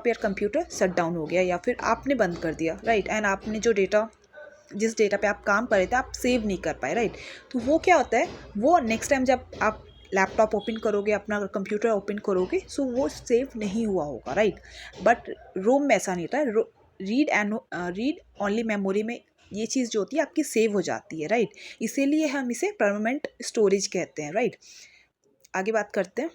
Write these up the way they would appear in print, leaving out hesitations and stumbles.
Laptop या computer shut down हो गया या फिर आपने बंद कर दिया, राइट, एंड आपने जो डेटा, जिस डेटा पे आप काम कर रहे थे आप सेव नहीं कर पाए, राइट, तो वो क्या होता है, वो नेक्स्ट टाइम जब आप लैपटॉप ओपन करोगे, अपना कंप्यूटर ओपन करोगे, सो वो सेव नहीं हुआ होगा, राइट। बट रोम में ऐसा नहीं होता है, रीड ओनली मेमोरी में ये चीज़ जो होती है आपकी सेव हो जाती है, राइट, इसीलिए हम इसे परमानेंट स्टोरेज कहते हैं, राइट। आगे बात करते हैं।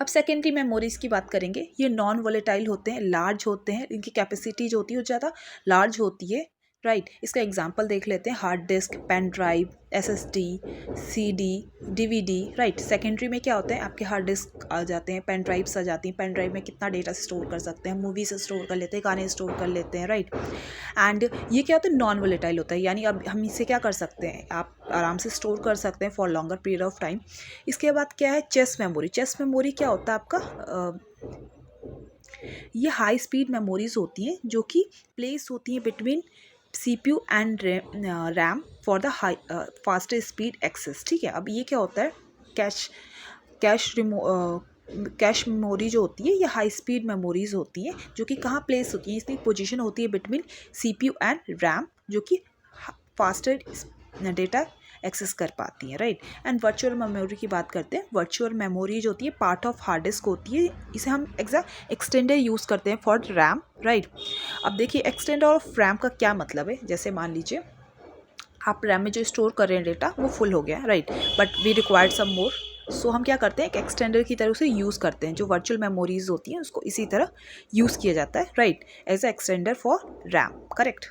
अब सेकेंडरी मेमोरीज की बात करेंगे। ये नॉन वोलेटाइल होते हैं, लार्ज होते हैं, इनकी कैपेसिटी जो होती है वो ज़्यादा लार्ज होती है, राइट। इसका एग्जांपल देख लेते हैं, hard disk, pen drive, SSD, CD, DVD, right. Secondary में क्या होता है, आपके हार्ड डिस्क आ जाते हैं, पेन ड्राइव्स आ जाती हैं, पेन ड्राइव में कितना डेटा स्टोर कर सकते हैं, मूवी से स्टोर कर लेते हैं, गाने स्टोर कर लेते हैं, राइट। एंड ये क्या होता है, नॉन वोलेटाइल होता है, यानी अब हम इसे क्या कर सकते हैं, आप आराम से स्टोर कर सकते हैं for longer period of time. इसके बाद क्या है, चेस्ट मेमोरी। चेस्ट मेमोरी क्या होता है आपका, ये हाई स्पीड मेमोरीज होती हैं जो कि प्लेस होती हैं between CPU and RAM for the high faster speed access, ठीक है। अब ये क्या होता है, कैश मेमोरी जो होती है ये हाई स्पीड मेमोरीज होती हैं जो कि कहाँ प्लेस होती है, इसकी पोजीशन होती है बिटवीन CPU एंड रैम, जो कि फास्टर डेटा एक्सेस कर पाती हैं, राइट। एंड वर्चुअल मेमोरी की बात करते हैं। वर्चुअल मेमोरी जो होती है पार्ट ऑफ हार्ड डिस्क होती है, इसे हम एक्सटेंडर यूज़ करते हैं फॉर रैम, राइट। अब देखिए एक्सटेंडर ऑफ रैम का क्या मतलब है, जैसे मान लीजिए आप रैम में जो स्टोर कर रहे हैं डेटा वो फुल हो गया, राइट, बट वी रिक्वायर्ड सम मोर, सो हम क्या करते हैं, एक एक्सटेंडर की तरह उसे यूज़ करते हैं। जो वर्चुअल मेमोरीज होती हैं उसको इसी तरह यूज़ किया जाता है, right, as a extender for RAM, correct.